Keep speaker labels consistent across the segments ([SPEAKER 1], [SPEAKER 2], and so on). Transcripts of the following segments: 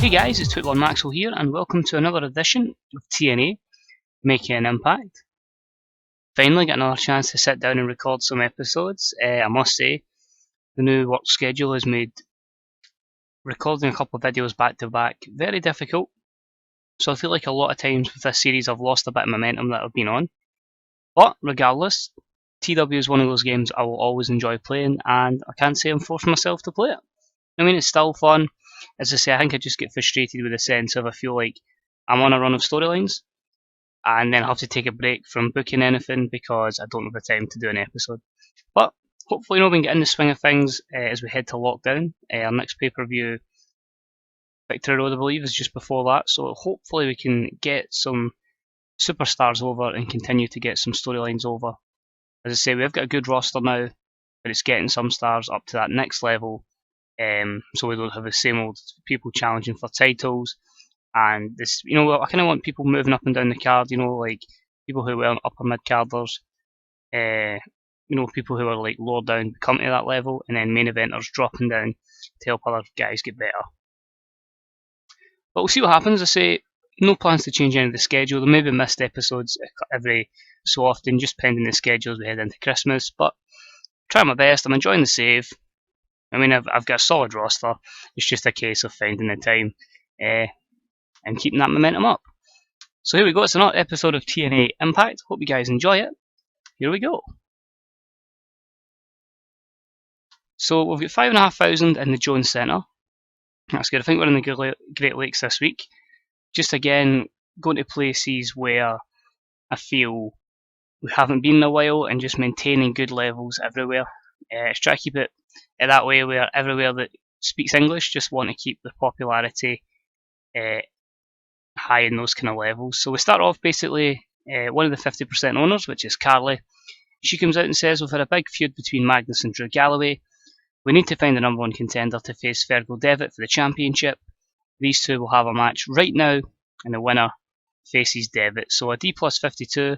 [SPEAKER 1] Howdy guys, it's TEW2016 here and welcome to another edition of TNA, Making an Impact. Finally got another chance to sit down and record some episodes. I must say, the new work schedule has made recording a couple of videos back to back very difficult. So I feel like a lot of times with this series I've lost a bit of momentum that I've been on. But regardless, TW is one of those games I will always enjoy playing and I can't say I'm forcing myself to play it. I mean, it's still fun. As I say, I think I just get frustrated with the sense of I feel like I'm on a run of storylines and then I have to take a break from booking anything because I don't have the time to do an episode. But hopefully we can get in the swing of things as we head to lockdown. Our next pay-per-view, Victory Road, I believe, is just before that, so hopefully we can get some superstars over and continue to get some storylines over. As I say, we've got a good roster now, but it's getting some stars up to that next level. So we don't have the same old people challenging for titles, and this, I kind of want people moving up and down the card. Like people who were upper mid carders, people who are like lower down come to that level, and then main eventers dropping down to help other guys get better. But we'll see what happens. I say no plans to change any of the schedule. There may be missed episodes every so often, just pending the schedule as we head into Christmas. But try my best. I'm enjoying the save. I mean, I've got a solid roster. It's just a case of finding the time and keeping that momentum up. So here we go. It's another episode of TNA Impact. Hope you guys enjoy it. Here we go. So we've got 5,500 in the Jones Centre. That's good. I think we're in the Great Lakes this week. Just again, going to places where I feel we haven't been in a while and just maintaining good levels everywhere. Try to keep it that way where everywhere that speaks English just want to keep the popularity high in those kind of levels. So we start off basically one of the 50% owners, which is Carly. She comes out and says we've had a big feud between Magnus and Drew Galloway. We need to find the number one contender to face Devitt for the championship. These two will have a match right now and the winner faces Devitt. So a D plus 52,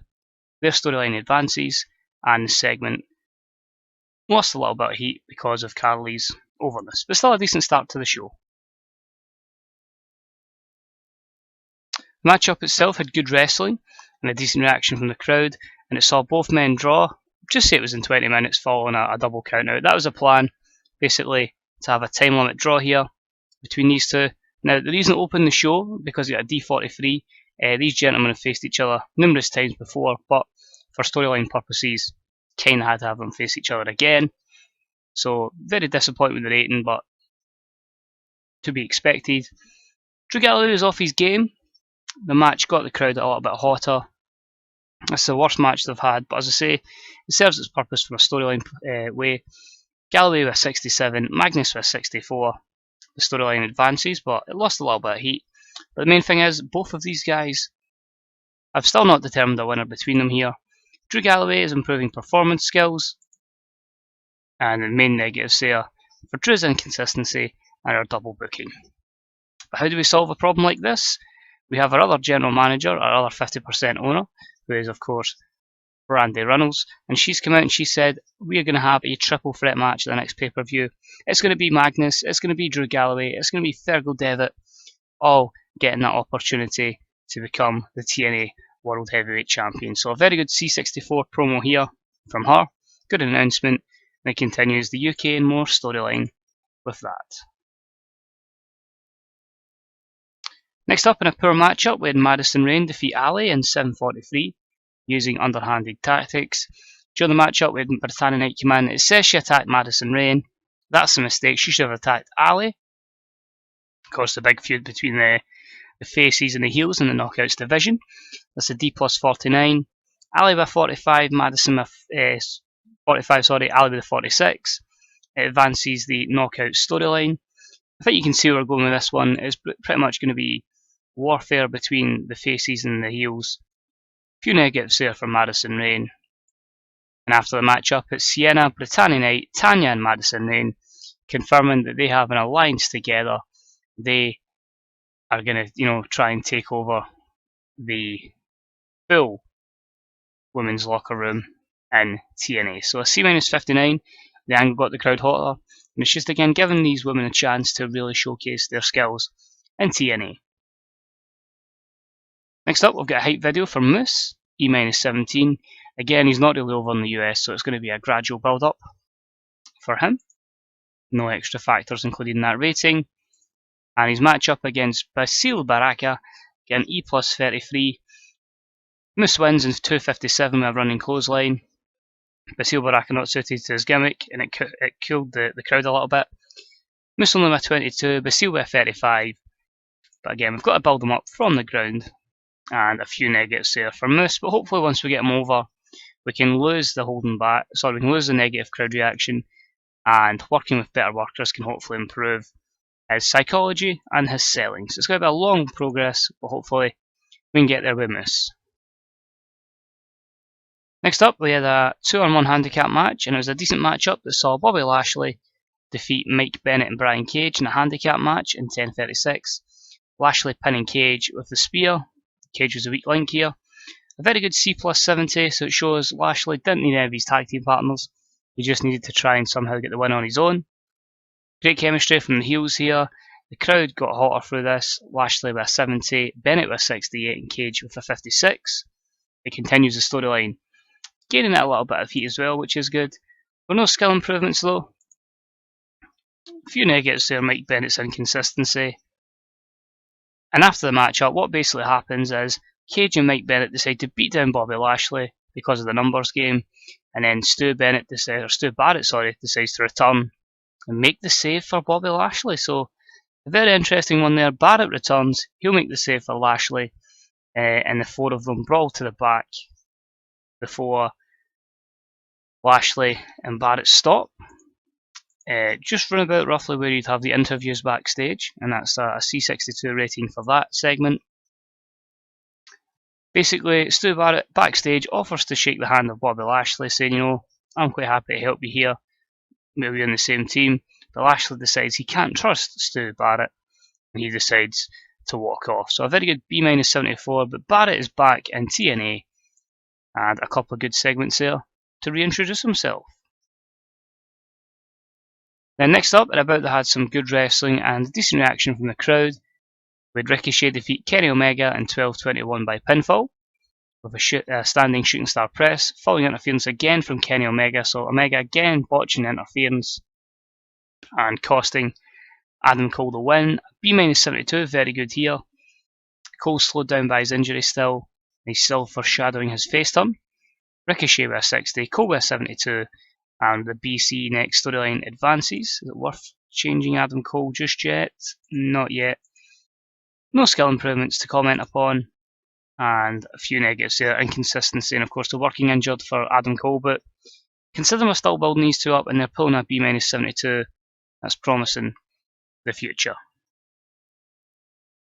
[SPEAKER 1] their storyline advances and the segment lost a little bit of heat because of Carly's overness, but still a decent start to the show. The matchup itself had good wrestling and a decent reaction from the crowd, and it saw both men draw. Just say it was in 20 minutes following a double count out. That was a plan, basically, to have a time limit draw here between these two. Now, the reason it opened the show, because you got a D43, these gentlemen have faced each other numerous times before, but for storyline purposes, kind of had to have them face each other again. So, very disappointed with the rating, but to be expected. Drew Galloway was off his game. The match got the crowd a little bit hotter. It's the worst match they've had, but as I say, it serves its purpose from a storyline way. Galloway with 67, Magnus with 64. The storyline advances, but it lost a little bit of heat. But the main thing is, both of these guys, I've still not determined a winner between them here. Drew Galloway is improving performance skills, and the main negatives there for Drew's inconsistency and our double booking. But how do we solve a problem like this? We have our other general manager, our other 50% owner, who is of course Brandy Reynolds, and she's come out and she said we are going to have a triple threat match at the next pay-per-view. It's going to be Magnus, it's going to be Drew Galloway, it's going to be Devitt, all getting that opportunity to become the TNA World Heavyweight Champion. So a very good C64 promo here from her. Good announcement. And it continues the UK and more storyline with that. Next up in a poor matchup, we had Madison Rayne defeat Ali in 7:43 using underhanded tactics. During the matchup, we had Britannia Knight come in. It says she attacked Madison Rayne. That's a mistake. She should have attacked Ali. Of course, the big feud between the faces and the heels in the Knockouts division. That's a D plus 49. Ali with 45, Madison with 45, Ali with 46. It advances the Knockout storyline. I think you can see where we're going with this one. It's pretty much going to be warfare between the faces and the heels. A few negatives there for Madison Rayne. And after the matchup, it's Sienna, Britannia Knight, Tanya and Madison Rayne confirming that they have an alliance together. They are going to, try and take over the full women's locker room in TNA. So a C-59, the angle got the crowd hotter, and it's just again giving these women a chance to really showcase their skills. and TNA. Next up, we've got a hype video for Moose, E-17. Again, he's not really over in the US, so it's going to be a gradual build-up for him. No extra factors included in that rating. And his matchup against Basil Baraka, again E plus 33. Moose wins in 2:57 with a running clothesline. Basil Baraka not suited to his gimmick, and it cooled the crowd a little bit. Moose only with 22, Basil with 35. But again, we've got to build him up from the ground, and a few negatives there for Moose. But hopefully, once we get him over, we can lose the holding back. Sorry, we can lose the negative crowd reaction, and working with better workers can hopefully improve his psychology and his selling. So it's going to be a long progress, but hopefully we can get there with Moose. Next up, we had a 2-on-1 handicap match, and it was a decent matchup that saw Bobby Lashley defeat Mike Bennett and Brian Cage in a handicap match in 10:36. Lashley pinning Cage with the spear. Cage was a weak link here. A very good C plus 70, so it shows Lashley didn't need any of his tag team partners. He just needed to try and somehow get the win on his own. Great chemistry from the heels here. The crowd got hotter through this. Lashley with a 70, Bennett with a 68, and Cage with a 56. It continues the storyline, gaining it a little bit of heat as well, which is good. There were no skill improvements though. A few negatives there, Mike Bennett's inconsistency. And after the matchup, what basically happens is Cage and Mike Bennett decide to beat down Bobby Lashley because of the numbers game, and then Stu Barrett decides to return and make the save for Bobby Lashley. So a very interesting one there. Barrett returns, he'll make the save for Lashley, and the four of them brawl to the back before Lashley and Barrett stop. Just run about roughly where you'd have the interviews backstage, and that's a C62 rating for that segment. Basically, Stu Barrett backstage offers to shake the hand of Bobby Lashley, saying, I'm quite happy to help you here, maybe in the same team. But Lashley decides he can't trust Stu Barrett, and he decides to walk off. So a very good B-74, but Barrett is back in TNA, and a couple of good segments there to reintroduce himself. Then next up, About had some good wrestling and decent reaction from the crowd. We had Ricochet defeat Kenny Omega in 12:21 by pinfall, with a standing shooting star press, following interference again from Kenny Omega, so Omega again botching interference and costing Adam Cole the win. B-72, very good here. Cole slowed down by his injury still, and he's still foreshadowing his face turn. Ricochet with a 60, Cole with a 72, and the BC next storyline advances. Is it worth changing Adam Cole just yet? Not yet. No skill improvements to comment upon, and a few negatives there. Inconsistency, and of course the working injured for Adam Cole, but considering we're still building these two up and they're pulling a B-72, that's promising the future.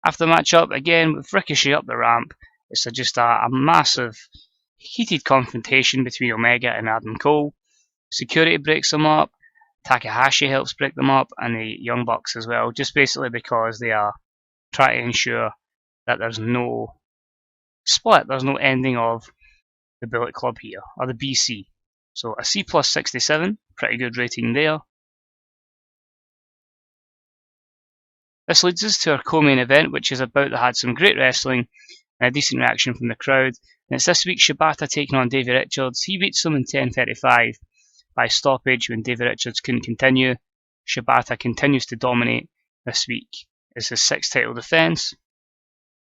[SPEAKER 1] After the matchup, again with Ricochet up the ramp, it's just a massive heated confrontation between Omega and Adam Cole. Security breaks them up, Takahashi helps break them up, and the Young Bucks as well, just basically because they are trying to ensure that there's no split, there's no ending of the Bullet Club here, or the BC. So a C plus 67, pretty good rating there. This leads us to our co-main event, which is About that had some great wrestling and a decent reaction from the crowd. And it's this week Shibata taking on Davey Richards. He beats them in 10:35 by stoppage when Davey Richards couldn't continue. Shibata continues to dominate this week. It's his 6th title defence.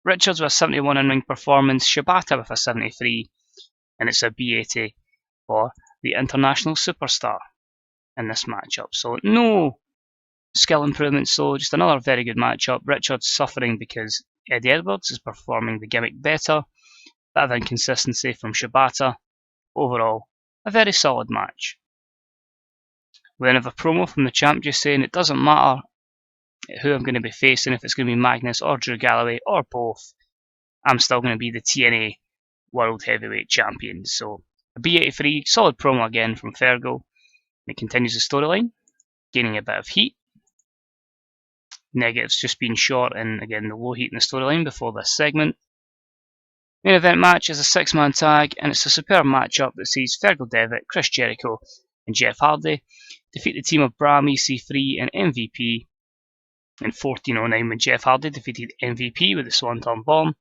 [SPEAKER 1] Richards with a 71 in-ring performance, Shibata with a 73, and it's a B80 for the international superstar in this matchup. So no skill improvements, so just another very good matchup. Richards suffering because Eddie Edwards is performing the gimmick better. Bit of inconsistency from Shibata. Overall, a very solid match. We then have a promo from the champ just saying it doesn't matter who I'm going to be facing, if it's going to be Magnus or Drew Galloway or both, I'm still going to be the TNA World Heavyweight Champion. So a B83, solid promo again from Fergal. It continues the storyline, gaining a bit of heat. Negatives just being short, and again the low heat in the storyline before this segment. Main event match is a 6-man tag, and it's a superb matchup that sees Fergal Devitt, Chris Jericho, and Jeff Hardy defeat the team of Bram, EC3, and MVP In 1409, when Jeff Hardy defeated MVP with the Swanton Bomb.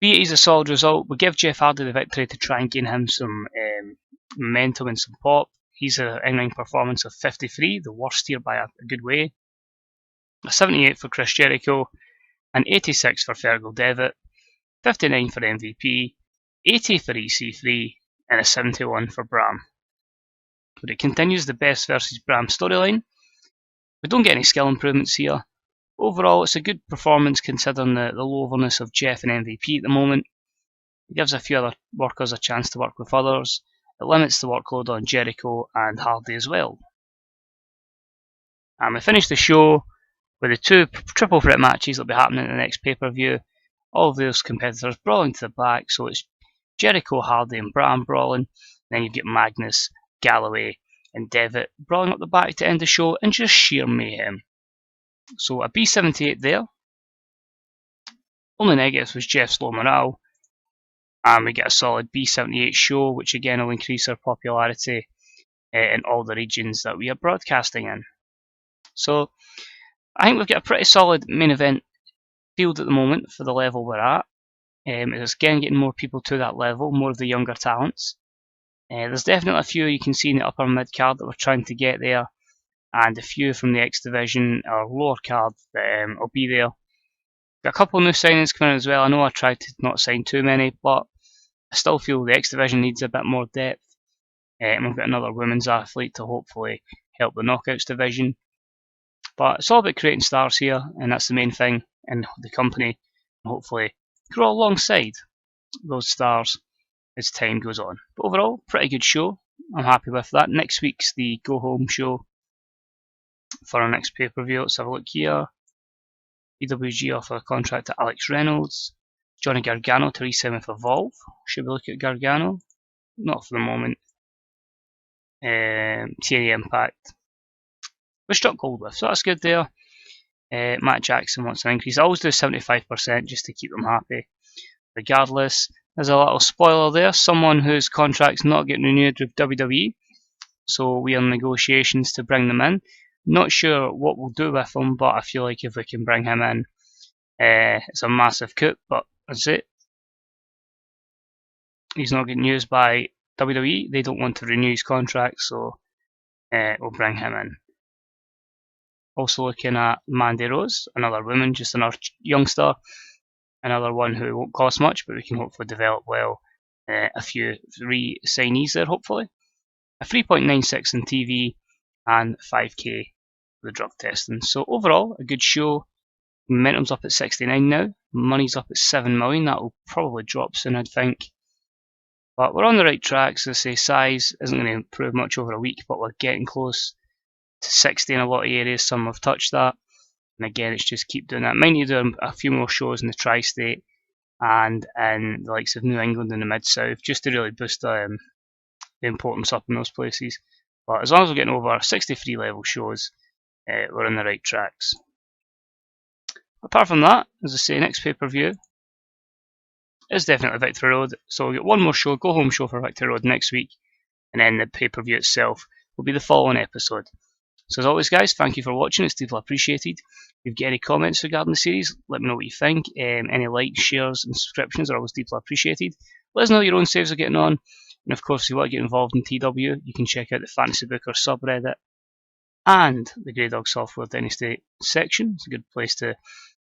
[SPEAKER 1] Be it is a solid result, we give Jeff Hardy the victory to try and gain him some momentum and some pop. He's an in-ring performance of 53, the worst here by a good way. A 78 for Chris Jericho, an 86 for Fergal Devitt, 59 for MVP, 80 for EC3, and a 71 for Bram. But it continues the Best versus Bram storyline. We don't get any skill improvements here. Overall, it's a good performance considering the lowerness of Jeff and MVP at the moment. It gives a few other workers a chance to work with others. It limits the workload on Jericho and Hardy as well. And we finish the show with the two triple threat matches that will be happening in the next pay-per-view. All of those competitors brawling to the back, so it's Jericho, Hardy and Bram brawling. Then you get Magnus, Galloway and Devitt brawling up the back to end the show in just sheer mayhem. So a B78 there. Only negatives was Jeff's low morale. And we get a solid B78 show, which again will increase our popularity in all the regions that we are broadcasting in. So I think we've got a pretty solid main event field at the moment for the level we're at. It's again getting more people to that level, more of the younger talents. There's definitely a few you can see in the upper mid card that we're trying to get there, and a few from the X Division or lower card that will be there. Got a couple of new signings coming in as well. I know I tried to not sign too many, but I still feel the X Division needs a bit more depth. And we've got another women's athlete to hopefully help the Knockouts division. But it's all about creating stars here, and that's the main thing in the company. And hopefully grow alongside those stars as time goes on. But overall, pretty good show. I'm happy with that. Next week's the go home show for our next pay-per-view. Let's have a look here. EWG offer a contract to Alex Reynolds. Johnny Gargano to re-sign with Evolve. Should we look at Gargano? Not for the moment. TNA Impact. We struck gold with, so that's good there. Matt Jackson wants an increase. I always do 75% just to keep them happy. Regardless, there's a little spoiler there. Someone whose contract's not getting renewed with WWE. So we are in negotiations to bring them in. Not sure what we'll do with him, but I feel like if we can bring him in, it's a massive coup, but that's it. He's not getting used by WWE. They don't want to renew his contract, so we'll bring him in. Also looking at Mandy Rose, another woman, just another youngster. Another one who won't cost much, but we can hopefully develop well. A few re-signees there, hopefully. A 3.96 in TV and 5k for the drug testing. So overall, a good show. Momentum's up at 69 now. Money's up at 7 million. That will probably drop soon, I'd think. But we're on the right tracks. As I say, size isn't going to improve much over a week, but we're getting close to 60 in a lot of areas. Some have touched that. And again, it's just keep doing that. Might need to do a few more shows in the tri-state and in the likes of New England and the Mid-South, just to really boost the importance up in those places. But as long as we're getting over 63 level shows, we're on the right tracks. Apart from that, as I say, next pay-per-view is definitely Victory Road. So we'll get one more show, go home show for Victory Road next week, and then the pay-per-view itself will be the following episode. So as always guys, thank you for watching, it's deeply appreciated. If you've got any comments regarding the series, let me know what you think. Any likes, shares and subscriptions are always deeply appreciated. Let us know your own saves are getting on. And of course, if you want to get involved in TW, you can check out the Fantasy Booker subreddit and the Grey Dog Software Dynasty section. It's a good place to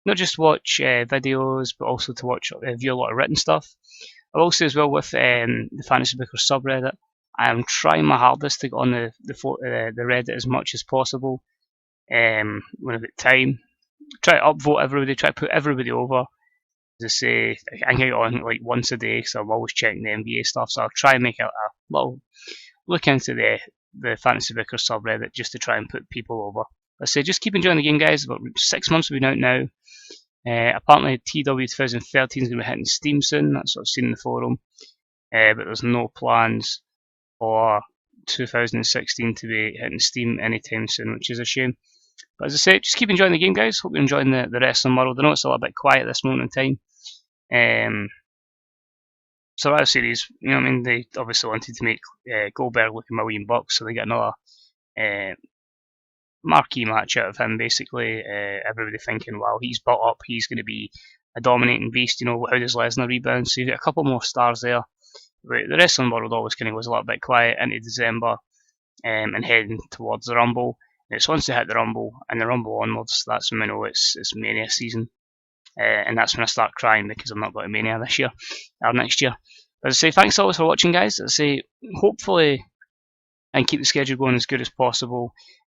[SPEAKER 1] not just watch videos, but also to watch view a lot of written stuff. I will say as well with the Fantasy Booker subreddit, I am trying my hardest to get on the Reddit as much as possible. When I've got time, try to upvote everybody, try to put everybody over. As I say, I can get on like once a day, so I'm always checking the NBA stuff. So I'll try and make a little look into the Fantasy Booker subreddit just to try and put people over. I say just keep enjoying the game, guys. About 6 months have been out now. Apparently, TEW2016 is going to be hitting Steam soon. That's what I've seen in the forum. But there's no plans for 2016 to be hitting Steam anytime soon, which is a shame. But as I say, just keep enjoying the game, guys. Hope you're enjoying the wrestling world. I know it's a little bit quiet at this moment in time. Survivor Series, you know what I mean? They obviously wanted to make Goldberg look $1 million, so they got another marquee match out of him, basically. Everybody thinking, wow, he's built up, he's going to be a dominating beast. You know, how does Lesnar rebound? So you've got a couple more stars there. But the wrestling world always kind of goes a little bit quiet into December and heading towards the Rumble. And it's once they hit the Rumble and the Rumble onwards, that's when I know it's Mania season. And that's when I start crying because I'm not going to Mania this year or next year. But as I say, thanks always for watching, guys. As I say, hopefully I can keep the schedule going as good as possible.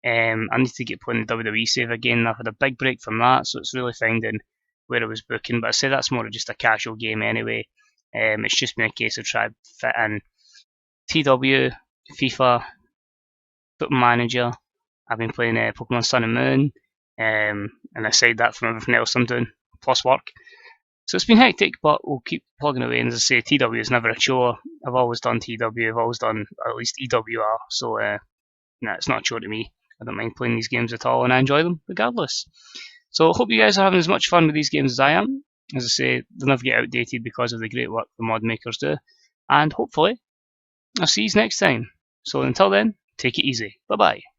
[SPEAKER 1] I need to get playing the WWE save again. I've had a big break from that, so it's really finding where I was booking. But I say that's more of just a casual game anyway. It's just been a case of trying to fit in TW, FIFA, Football Manager. I've been playing Pokemon Sun and Moon, and aside that from everything else I'm doing, plus work. So it's been hectic, but we'll keep plugging away. And as I say, TW is never a chore. I've always done TW, I've always done at least EWR, so it's not a chore to me. I don't mind playing these games at all, and I enjoy them regardless. So I hope you guys are having as much fun with these games as I am. As I say, they'll never get outdated because of the great work the mod makers do. And hopefully, I'll see you next time. So until then, take it easy. Bye bye.